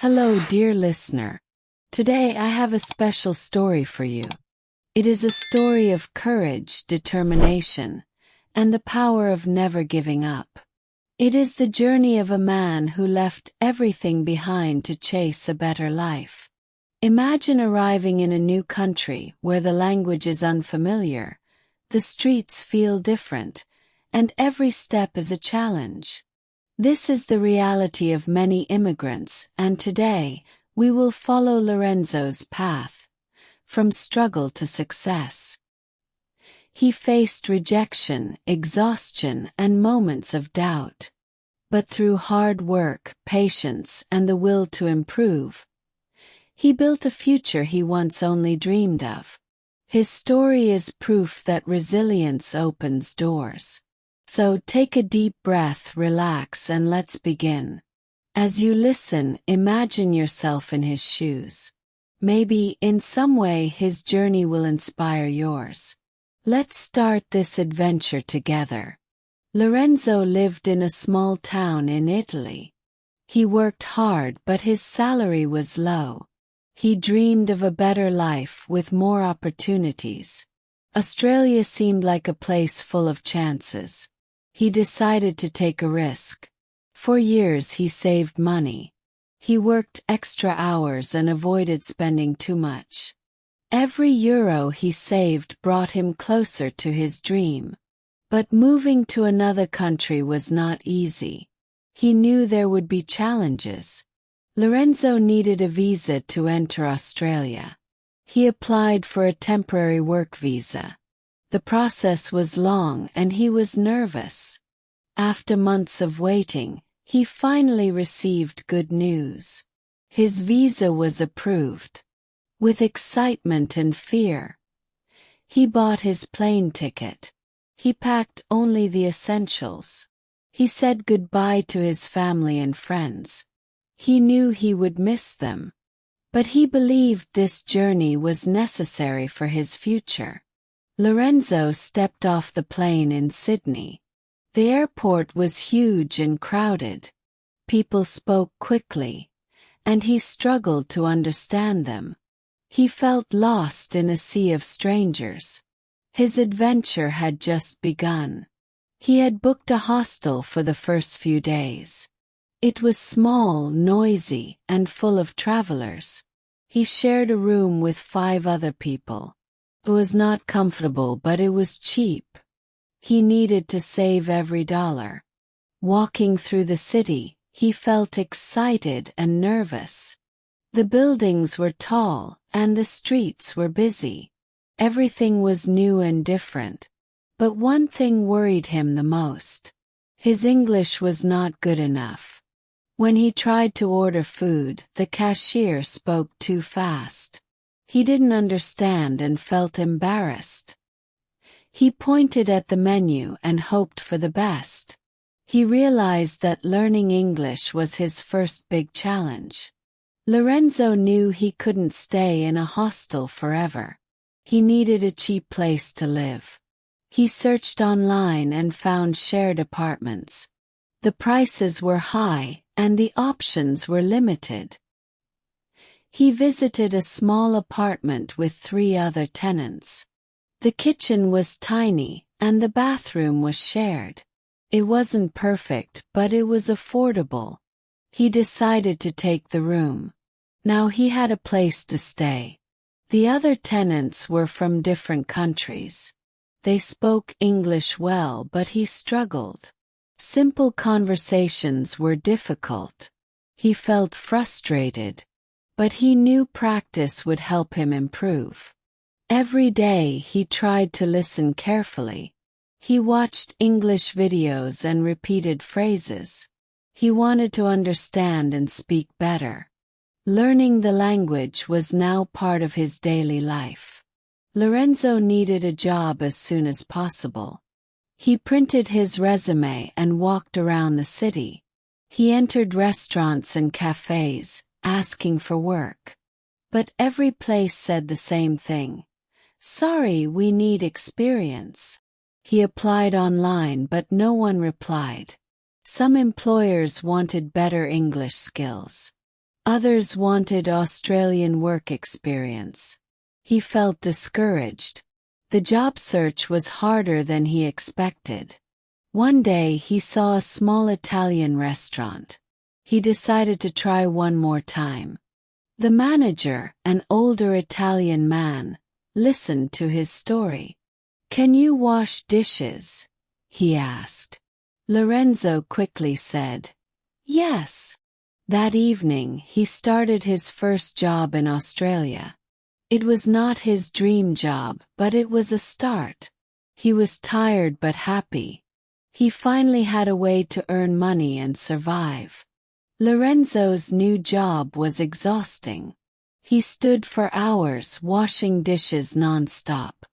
Hello, dear listener. Today I have a special story for you. It is a story of courage, determination, and the power of never giving up. It is the journey of a man who left everything behind to chase a better life. Imagine arriving in a new country where the language is unfamiliar, the streets feel different, and every step is a challenge. This is the reality of many immigrants, and today, we will follow Lorenzo's path, from struggle to success. He faced rejection, exhaustion, and moments of doubt. But through hard work, patience, and the will to improve, he built a future he once only dreamed of. His story is proof that resilience opens doors. So take a deep breath, relax, and let's begin. As you listen, imagine yourself in his shoes. Maybe, in some way, his journey will inspire yours. Let's start this adventure together. Lorenzo lived in a small town in Italy. He worked hard, but his salary was low. He dreamed of a better life with more opportunities. Australia seemed like a place full of chances. He decided to take a risk. For years he saved money. He worked extra hours and avoided spending too much. Every euro he saved brought him closer to his dream. But moving to another country was not easy. He knew there would be challenges. Lorenzo needed a visa to enter Australia. He applied for a temporary work visa. The process was long and he was nervous. After months of waiting, he finally received good news. His visa was approved. With excitement and fear, he bought his plane ticket. He packed only the essentials. He said goodbye to his family and friends. He knew he would miss them. But he believed this journey was necessary for his future. Lorenzo stepped off the plane in Sydney. The airport was huge and crowded. People spoke quickly, and he struggled to understand them. He felt lost in a sea of strangers. His adventure had just begun. He had booked a hostel for the first few days. It was small, noisy, and full of travelers. He shared a room with 5 other people. It was not comfortable, but it was cheap. He needed to save every dollar. Walking through the city, he felt excited and nervous. The buildings were tall, and the streets were busy. Everything was new and different. But one thing worried him the most. His English was not good enough. When he tried to order food, the cashier spoke too fast. He didn't understand and felt embarrassed. He pointed at the menu and hoped for the best. He realized that learning English was his first big challenge. Lorenzo knew he couldn't stay in a hostel forever. He needed a cheap place to live. He searched online and found shared apartments. The prices were high, and the options were limited. He visited a small apartment with 3 other tenants. The kitchen was tiny, and the bathroom was shared. It wasn't perfect, but it was affordable. He decided to take the room. Now he had a place to stay. The other tenants were from different countries. They spoke English well, but he struggled. Simple conversations were difficult. He felt frustrated. But he knew practice would help him improve. Every day he tried to listen carefully. He watched English videos and repeated phrases. He wanted to understand and speak better. Learning the language was now part of his daily life. Lorenzo needed a job as soon as possible. He printed his resume and walked around the city. He entered restaurants and cafes, asking for work. But every place said the same thing. Sorry, we need experience. He applied online, but no one replied. Some employers wanted better English skills. Others wanted Australian work experience. He felt discouraged. The job search was harder than he expected. One day he saw a small Italian restaurant. He decided to try one more time. The manager, an older Italian man, listened to his story. "Can you wash dishes?" he asked. Lorenzo quickly said, "Yes." That evening he started his first job in Australia. It was not his dream job, but it was a start. He was tired but happy. He finally had a way to earn money and survive. Lorenzo's new job was exhausting. He stood for hours washing dishes non-stop.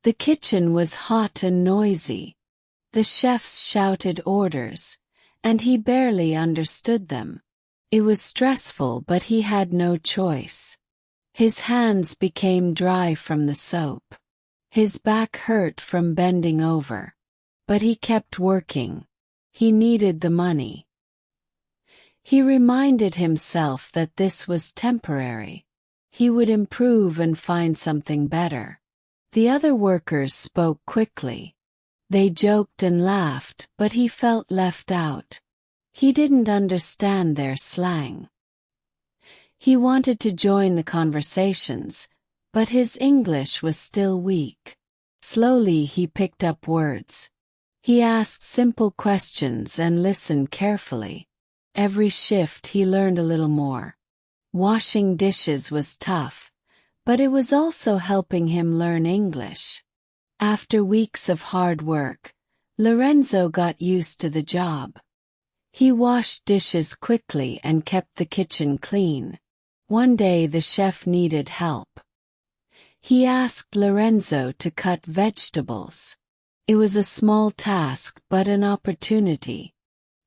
The kitchen was hot and noisy. The chefs shouted orders, and he barely understood them. It was stressful, but he had no choice. His hands became dry from the soap. His back hurt from bending over. But he kept working. He needed the money. He reminded himself that this was temporary. He would improve and find something better. The other workers spoke quickly. They joked and laughed, but he felt left out. He didn't understand their slang. He wanted to join the conversations, but his English was still weak. Slowly he picked up words. He asked simple questions and listened carefully. Every shift he learned a little more. Washing dishes was tough, but it was also helping him learn English. After weeks of hard work, Lorenzo got used to the job. He washed dishes quickly and kept the kitchen clean. One day the chef needed help. He asked Lorenzo to cut vegetables. It was a small task but an opportunity.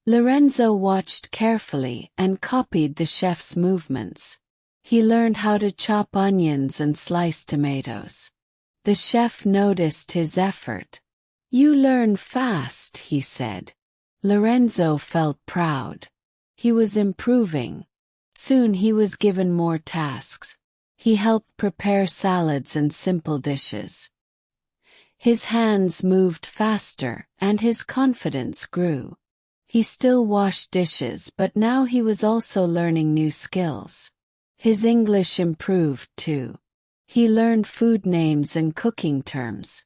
Lorenzo watched carefully and copied the chef's movements. He learned how to chop onions and slice tomatoes. The chef noticed his effort. "You learn fast," he said. Lorenzo felt proud. He was improving. Soon he was given more tasks. He helped prepare salads and simple dishes. His hands moved faster, and his confidence grew. He still washed dishes, but now he was also learning new skills. His English improved too. He learned food names and cooking terms.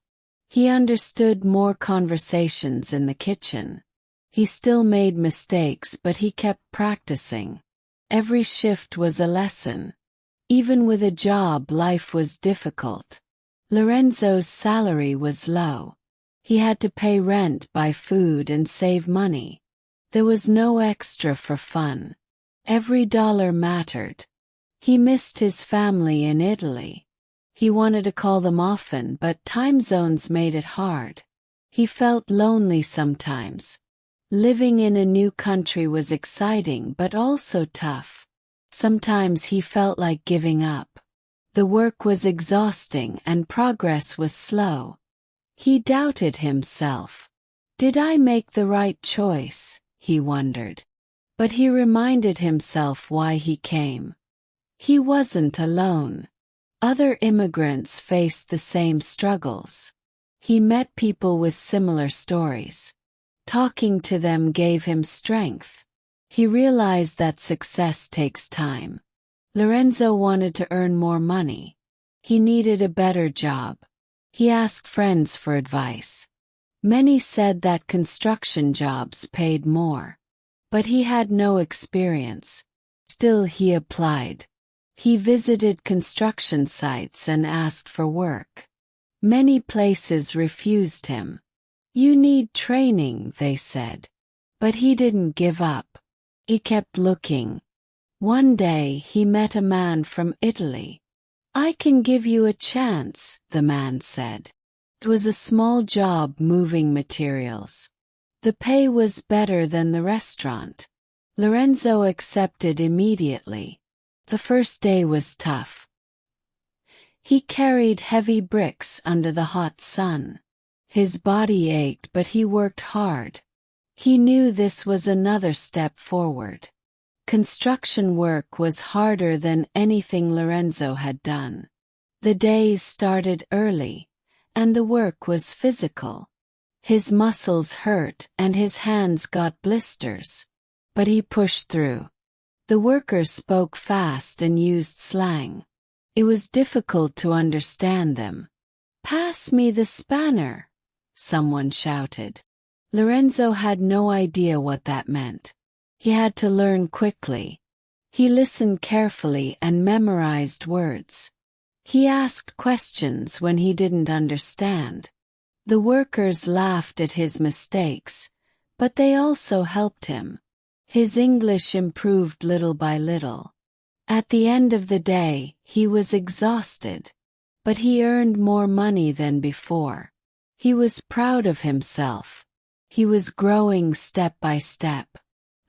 He understood more conversations in the kitchen. He still made mistakes, but he kept practicing. Every shift was a lesson. Even with a job, life was difficult. Lorenzo's salary was low. He had to pay rent, buy food, and save money. There was no extra for fun. Every dollar mattered. He missed his family in Italy. He wanted to call them often, but time zones made it hard. He felt lonely sometimes. Living in a new country was exciting but also tough. Sometimes he felt like giving up. The work was exhausting and progress was slow. He doubted himself. Did I make the right choice? He wondered. But he reminded himself why he came. He wasn't alone. Other immigrants faced the same struggles. He met people with similar stories. Talking to them gave him strength. He realized that success takes time. Lorenzo wanted to earn more money. He needed a better job. He asked friends for advice. Many said that construction jobs paid more. But he had no experience. Still he applied. He visited construction sites and asked for work. Many places refused him. "You need training," they said. But he didn't give up. He kept looking. One day he met a man from Italy. "I can give you a chance," the man said. It was a small job moving materials. The pay was better than the restaurant. Lorenzo accepted immediately. The first day was tough. He carried heavy bricks under the hot sun. His body ached, but he worked hard. He knew this was another step forward. Construction work was harder than anything Lorenzo had done. The days started early, and the work was physical. His muscles hurt and his hands got blisters. But he pushed through. The workers spoke fast and used slang. It was difficult to understand them. "Pass me the spanner," someone shouted. Lorenzo had no idea what that meant. He had to learn quickly. He listened carefully and memorized words. He asked questions when he didn't understand. The workers laughed at his mistakes, but they also helped him. His English improved little by little. At the end of the day, he was exhausted. But he earned more money than before. He was proud of himself. He was growing step by step.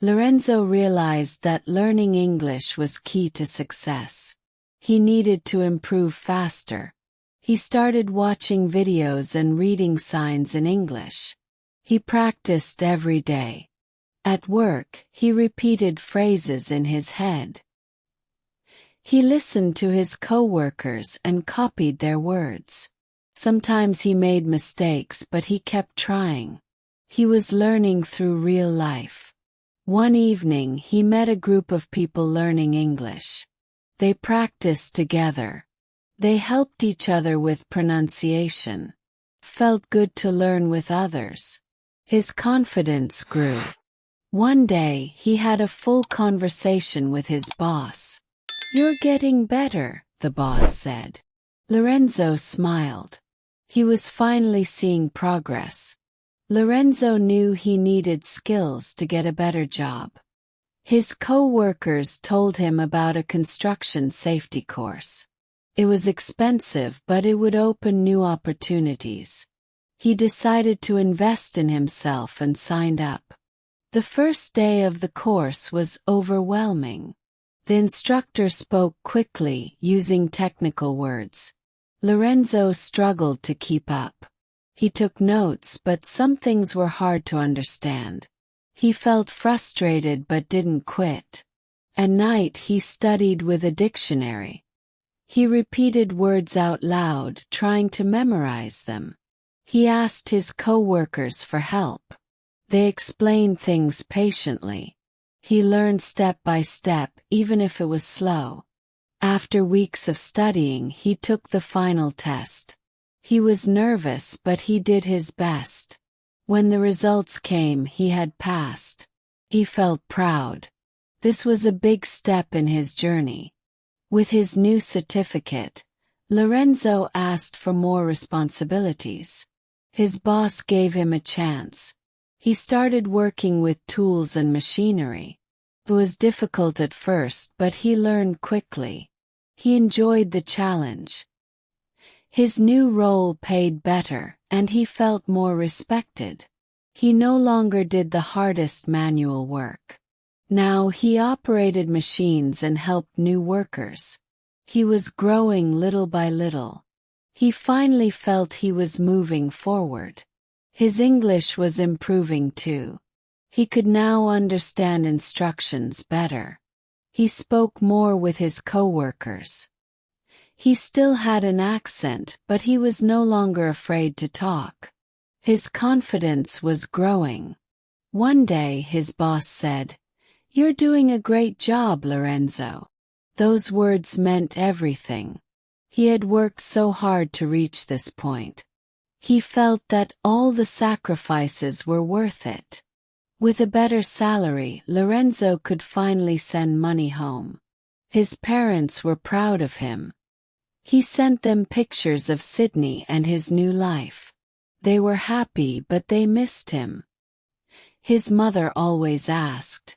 Lorenzo realized that learning English was key to success. He needed to improve faster. He started watching videos and reading signs in English. He practiced every day. At work, he repeated phrases in his head. He listened to his co-workers and copied their words. Sometimes he made mistakes, but he kept trying. He was learning through real life. One evening he met a group of people learning English. They practiced together. They helped each other with pronunciation. Felt good to learn with others. His confidence grew. One day he had a full conversation with his boss. "You're getting better," the boss said. Lorenzo smiled. He was finally seeing progress. Lorenzo knew he needed skills to get a better job. His co-workers told him about a construction safety course. It was expensive, but it would open new opportunities. He decided to invest in himself and signed up. The first day of the course was overwhelming. The instructor spoke quickly, using technical words. Lorenzo struggled to keep up. He took notes, but some things were hard to understand. He felt frustrated but didn't quit. At night he studied with a dictionary. He repeated words out loud, trying to memorize them. He asked his co-workers for help. They explained things patiently. He learned step by step, even if it was slow. After weeks of studying, he took the final test. He was nervous, but he did his best. When the results came, he had passed. He felt proud. This was a big step in his journey. With his new certificate, Lorenzo asked for more responsibilities. His boss gave him a chance. He started working with tools and machinery. It was difficult at first, but he learned quickly. He enjoyed the challenge. His new role paid better, and he felt more respected. He no longer did the hardest manual work. Now he operated machines and helped new workers. He was growing little by little. He finally felt he was moving forward. His English was improving too. He could now understand instructions better. He spoke more with his co-workers. He still had an accent, but he was no longer afraid to talk. His confidence was growing. One day his boss said, "You're doing a great job, Lorenzo." Those words meant everything. He had worked so hard to reach this point. He felt that all the sacrifices were worth it. With a better salary, Lorenzo could finally send money home. His parents were proud of him. He sent them pictures of Sydney and his new life. They were happy, but they missed him. His mother always asked,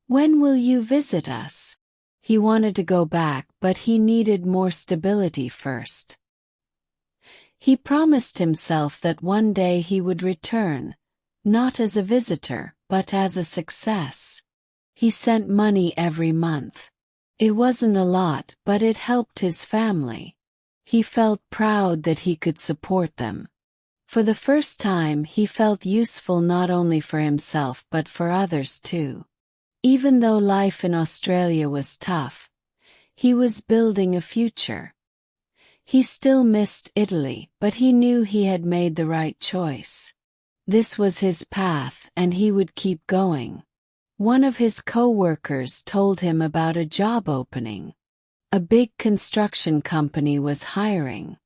"When will you visit us?" He wanted to go back, but he needed more stability first. He promised himself that one day he would return, not as a visitor, but as a success. He sent money every month. It wasn't a lot, but it helped his family. He felt proud that he could support them. For the first time, he felt useful not only for himself but for others too. Even though life in Australia was tough, he was building a future. He still missed Italy, but he knew he had made the right choice. This was his path, and he would keep going. One of his co-workers told him about a job opening. A big construction company was hiring.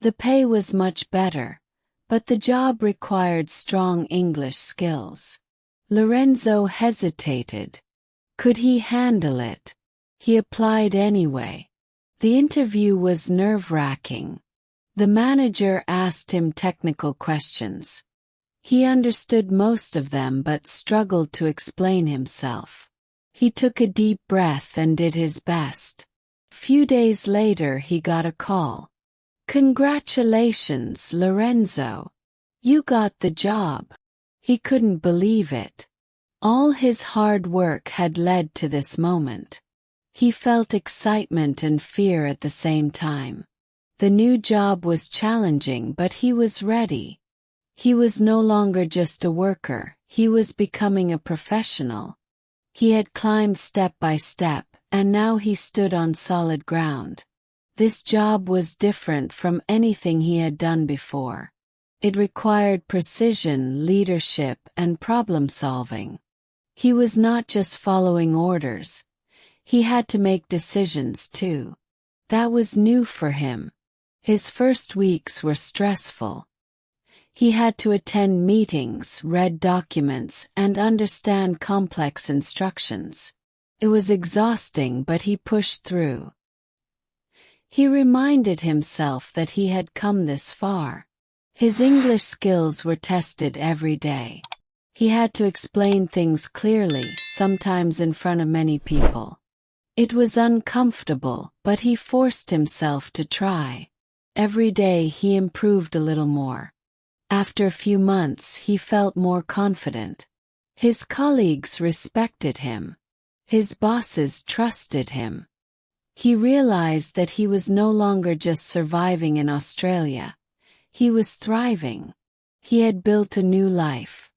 The pay was much better, but the job required strong English skills. Lorenzo hesitated. Could he handle it? He applied anyway. The interview was nerve-wracking. The manager asked him technical questions. He understood most of them but struggled to explain himself. He took a deep breath and did his best. Few days later he got a call. "Congratulations, Lorenzo. You got the job." He couldn't believe it. All his hard work had led to this moment. He felt excitement and fear at the same time. The new job was challenging, but he was ready. He was no longer just a worker, he was becoming a professional. He had climbed step by step, and now he stood on solid ground. This job was different from anything he had done before. It required precision, leadership, and problem-solving. He was not just following orders. He had to make decisions too. That was new for him. His first weeks were stressful. He had to attend meetings, read documents, and understand complex instructions. It was exhausting, but he pushed through. He reminded himself that he had come this far. His English skills were tested every day. He had to explain things clearly, sometimes in front of many people. It was uncomfortable, but he forced himself to try. Every day he improved a little more. After a few months he felt more confident. His colleagues respected him. His bosses trusted him. He realized that he was no longer just surviving in Australia. He was thriving. He had built a new life.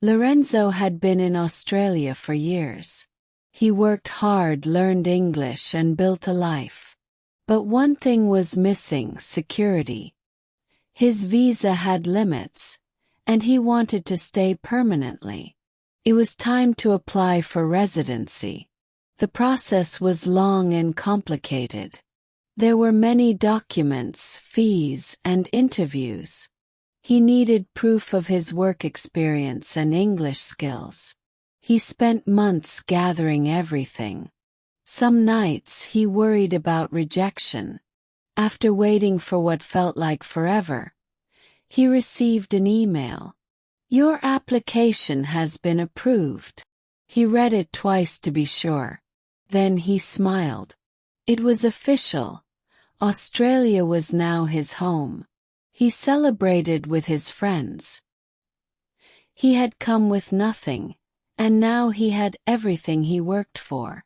Lorenzo had been in Australia for years. He worked hard, learned English, and built a life. But one thing was missing: security. His visa had limits, and he wanted to stay permanently. It was time to apply for residency. The process was long and complicated. There were many documents, fees, and interviews. He needed proof of his work experience and English skills. He spent months gathering everything. Some nights he worried about rejection. After waiting for what felt like forever, he received an email. "Your application has been approved." He read it twice to be sure. Then he smiled. It was official. Australia was now his home. He celebrated with his friends. He had come with nothing, and now he had everything he worked for.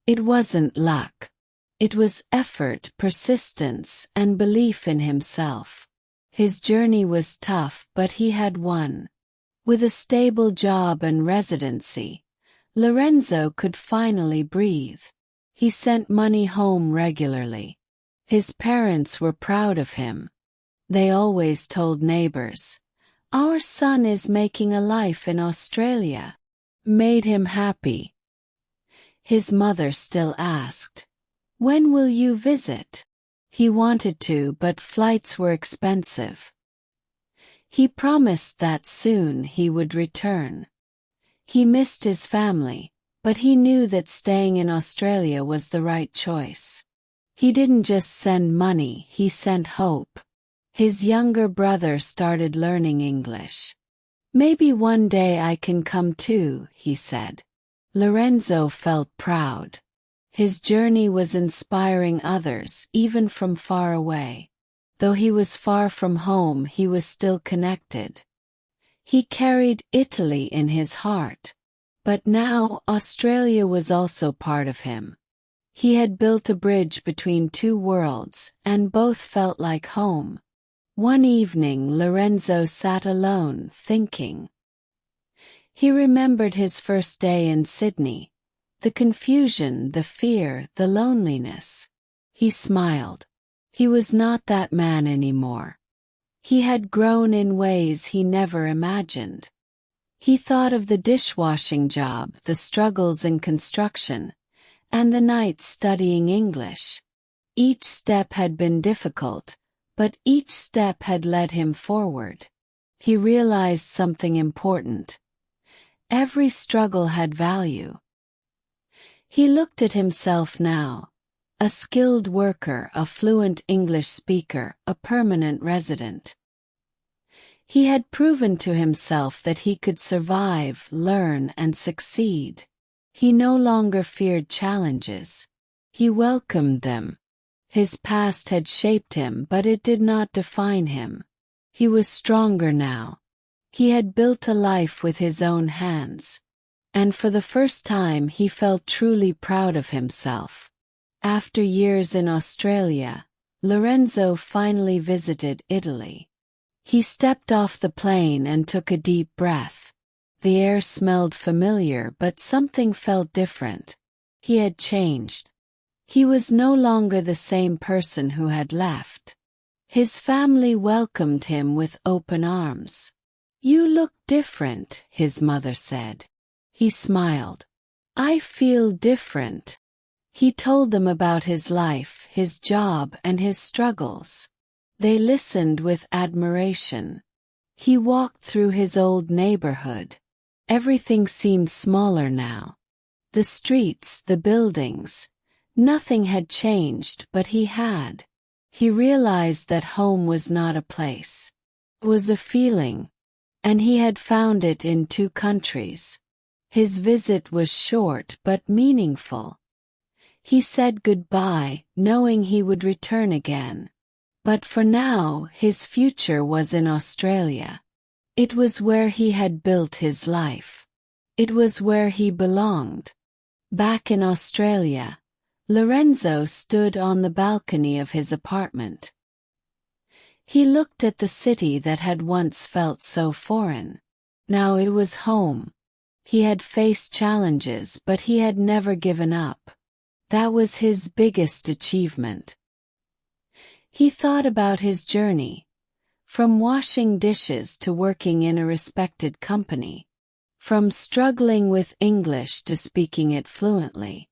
It wasn't luck. It was effort, persistence, and belief in himself. His journey was tough, but he had won. With a stable job and residency, Lorenzo could finally breathe. He sent money home regularly. His parents were proud of him. They always told neighbors, "Our son is making a life in Australia." Made him happy. His mother still asked, "When will you visit?" He wanted to, but flights were expensive. He promised that soon he would return. He missed his family, but he knew that staying in Australia was the right choice. He didn't just send money, he sent hope. His younger brother started learning English. "Maybe one day I can come too," he said. Lorenzo felt proud. His journey was inspiring others, even from far away. Though he was far from home, he was still connected. He carried Italy in his heart. But now Australia was also part of him. He had built a bridge between two worlds, and both felt like home. One evening Lorenzo sat alone, thinking. He remembered his first day in Sydney, the confusion, the fear, the loneliness. He smiled. He was not that man anymore. He had grown in ways he never imagined. He thought of the dishwashing job, the struggles in construction, and the nights studying English. Each step had been difficult, but each step had led him forward. He realized something important. Every struggle had value. He looked at himself now. A skilled worker, a fluent English speaker, a permanent resident. He had proven to himself that he could survive, learn, and succeed. He no longer feared challenges. He welcomed them. His past had shaped him, but it did not define him. He was stronger now. He had built a life with his own hands. And for the first time he felt truly proud of himself. After years in Australia, Lorenzo finally visited Italy. He stepped off the plane and took a deep breath. The air smelled familiar, but something felt different. He had changed. He was no longer the same person who had left. His family welcomed him with open arms. "You look different," his mother said. He smiled. "I feel different." He told them about his life, his job, and his struggles. They listened with admiration. He walked through his old neighborhood. Everything seemed smaller now. The streets, the buildings. Nothing had changed, but he had. He realized that home was not a place. It was a feeling. And he had found it in 2 countries. His visit was short but meaningful. He said goodbye, knowing he would return again. But for now, his future was in Australia. It was where he had built his life. It was where he belonged. Back in Australia, Lorenzo stood on the balcony of his apartment. He looked at the city that had once felt so foreign. Now it was home. He had faced challenges, but he had never given up. That was his biggest achievement. He thought about his journey. From washing dishes to working in a respected company. From struggling with English to speaking it fluently.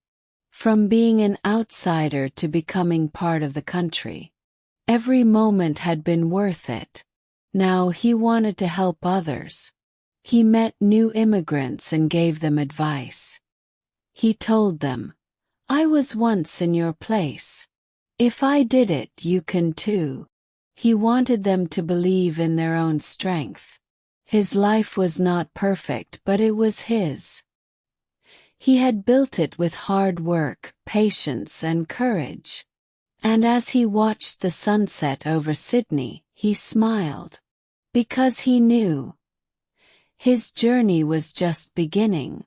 From being an outsider to becoming part of the country. Every moment had been worth it. Now he wanted to help others. He met new immigrants and gave them advice. He told them, "I was once in your place. If I did it, you can too." He wanted them to believe in their own strength. His life was not perfect, but it was his. He had built it with hard work, patience, and courage. And as he watched the sunset over Sydney, he smiled. Because he knew his journey was just beginning.